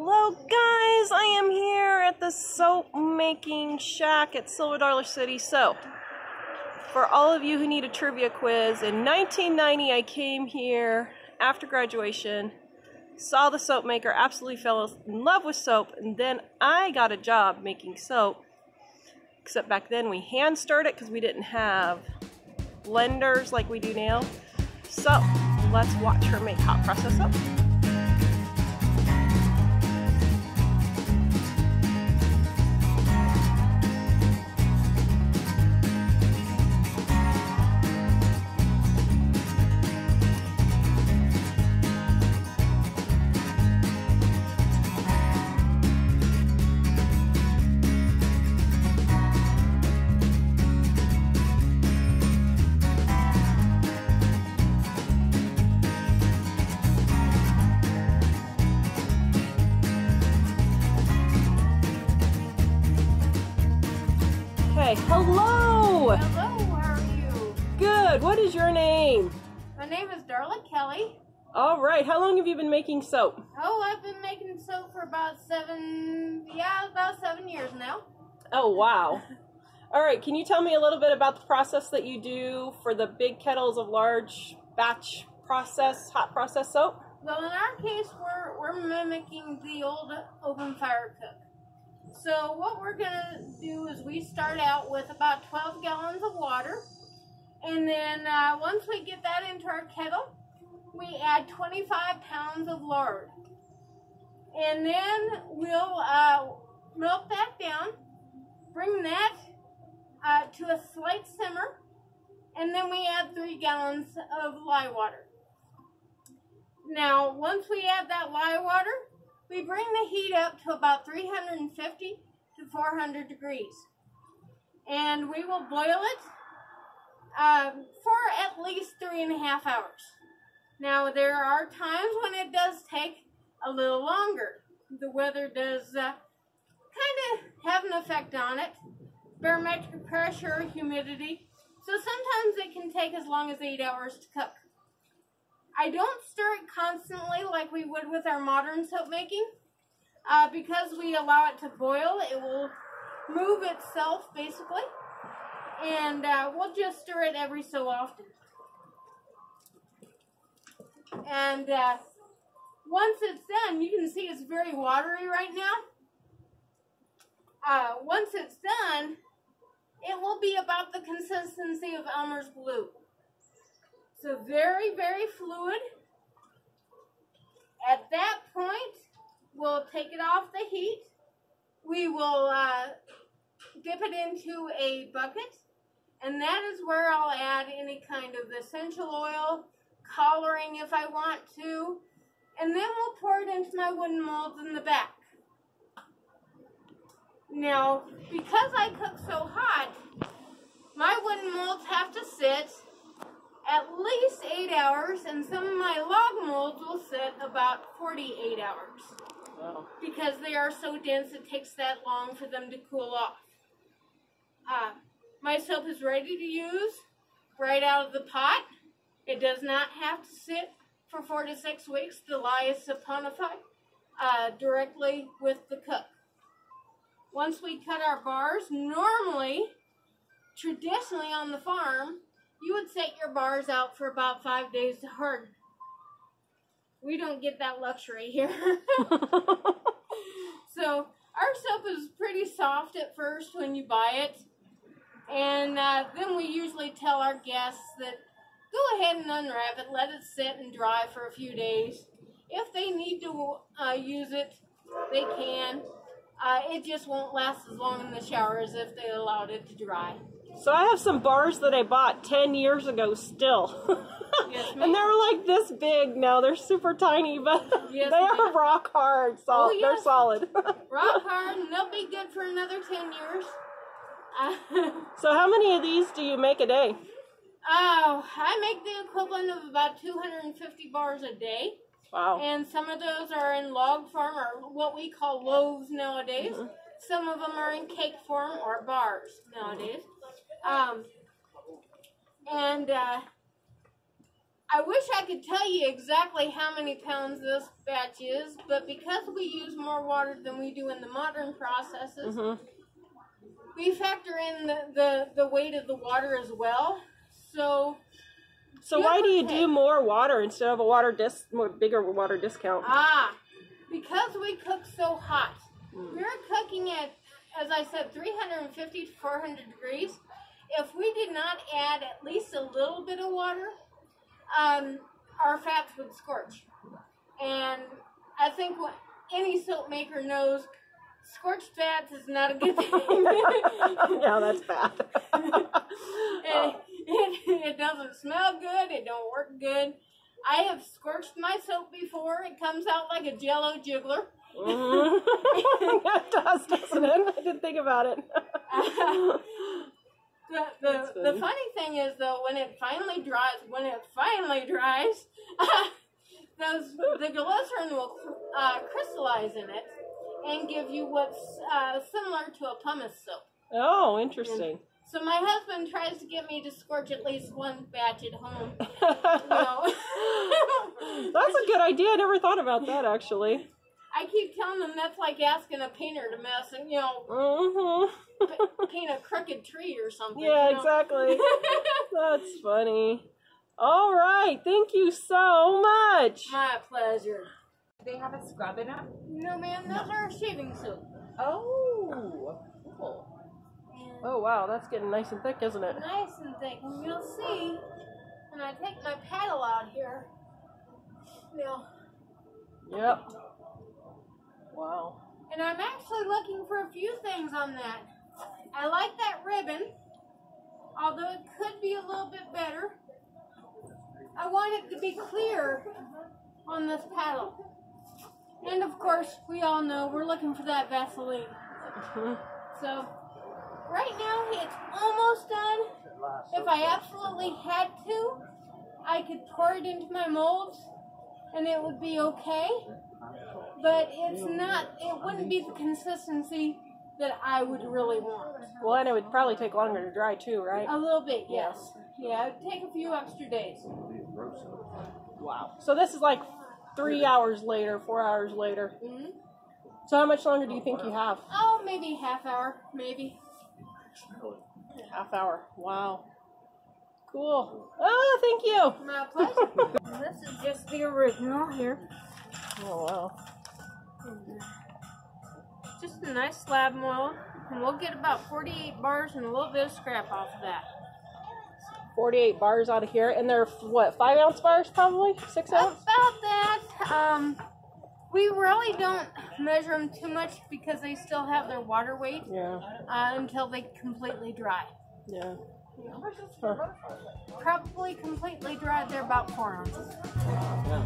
Hello guys, I am here at the soap making shack at Silver Dollar City. So, for all of you who need a trivia quiz, in 1990 I came here after graduation, saw the soap maker, absolutely fell in love with soap, and then I got a job making soap. Except back then we hand stirred it because we didn't have blenders like we do now. So, let's watch her make hot process soap. Hello! Hello, how are you? Good. What is your name? My name is Darla Kelly. All right. How long have you been making soap? Oh, I've been making soap for about about 7 years now. Oh, wow. All right. Can you tell me a little bit about the process that you do for the big kettles of large batch process, hot process soap? Well, in our case, we're mimicking the old open fire cook. So what we're going to do is we start out with about 12 gallons of water, and then once we get that into our kettle, we add 25 pounds of lard. And then we'll melt that down, bring that to a slight simmer, and then we add 3 gallons of lye water. Now, once we add that lye water, we bring the heat up to about 350 to 400 degrees. And we will boil it for at least 3.5 hours. Now, there are times when it does take a little longer. The weather does kind of have an effect on it. Barometric pressure, humidity. So sometimes it can take as long as 8 hours to cook. I don't stir it constantly like we would with our modern soap making. Because we allow it to boil, it will move itself basically. And we'll just stir it every so often. And once it's done, you can see it's very watery right now. Once it's done, it will be about the consistency of Elmer's glue. So very, very fluid. At that point, we'll take it off the heat. We will dip it into a bucket, and that is where I'll add any kind of essential oil, coloring if I want to, and then we'll pour it into my wooden molds in the back. Now, because I cook so hot, my wooden molds have to sit at least 8 hours, and some of my log molds will sit about 48 hours. Wow. Because they are so dense, it takes that long for them to cool off. My soap is ready to use right out of the pot. It does not have to sit for 4 to 6 weeks to lie saponified directly with the cook. Once we cut our bars, traditionally on the farm, you would set your bars out for about 5 days to harden. We don't get that luxury here. So our soap is pretty soft at first when you buy it. And then we usually tell our guests that go ahead and unwrap it, let it sit and dry for a few days. If they need to use it, they can. It just won't last as long in the shower as if they allowed it to dry. So I have some bars that I bought 10 years ago still. Yes, and they're like this big now. They're super tiny, but yes, they are rock hard. So yes. They're solid. Rock hard, and they'll be good for another 10 years. So how many of these do you make a day? Oh, I make the equivalent of about 250 bars a day. Wow. And some of those are in log form, or what we call loaves nowadays. Mm-hmm. Some of them are in cake form or bars nowadays. I wish I could tell you exactly how many pounds this batch is, but because we use more water than we do in the modern processes, we factor in the weight of the water as well. So why do you do more water instead of a bigger water discount? Because we cook so hot. We're cooking at, as I said, 350 to 400 degrees. If we did not add at least a little bit of water, our fats would scorch. And I think any soap maker knows scorched fats is not a good thing. Yeah, that's bad. It doesn't smell good. It don't work good. I have scorched my soap before. It comes out like a Jell-O jiggler. It does, doesn't it? I didn't think about it. The funny thing is, though, when it finally dries, the glycerin will crystallize in it and give you what's similar to a pumice soap. Oh, interesting. And so my husband tries to get me to scorch at least one batch at home. That's a good idea. I never thought about that, actually. I keep telling them that's like asking a painter to mess and, paint a crooked tree or something. Yeah, exactly. That's funny. All right. Thank you so much. My pleasure. Do they have a scrub in them? No, ma'am. Those are shaving soap. Oh, cool. Oh, wow. That's getting nice and thick, isn't it? Nice and thick. And you'll see when I take my paddle out here. Yep. Wow. And I'm actually looking for a few things on that. I like that ribbon, although it could be a little bit better. I want it to be clear on this paddle. And of course, we all know we're looking for that Vaseline. So, right now it's almost done. If I absolutely had to, I could pour it into my molds and it would be okay. But it wouldn't be the consistency that I would really want. Well, and it would probably take longer to dry too, right? A little bit, yes. Yeah, it'd take a few extra days. Wow. So this is like 3 hours later, 4 hours later. So how much longer do you think you have? Oh, maybe half hour, maybe. Half hour. Wow. Cool. Oh, thank you. My pleasure. This is just the original here. Oh, wow. Just a nice slab mold, and we'll get about 48 bars and a little bit of scrap off of that. 48 bars out of here, and they're what, 5 ounce bars probably? 6 ounce? About that. We really don't measure them too much because they still have their water weight. Yeah. Until they completely dry. Yeah. Probably completely dry. They're about 4 ounces. Yeah.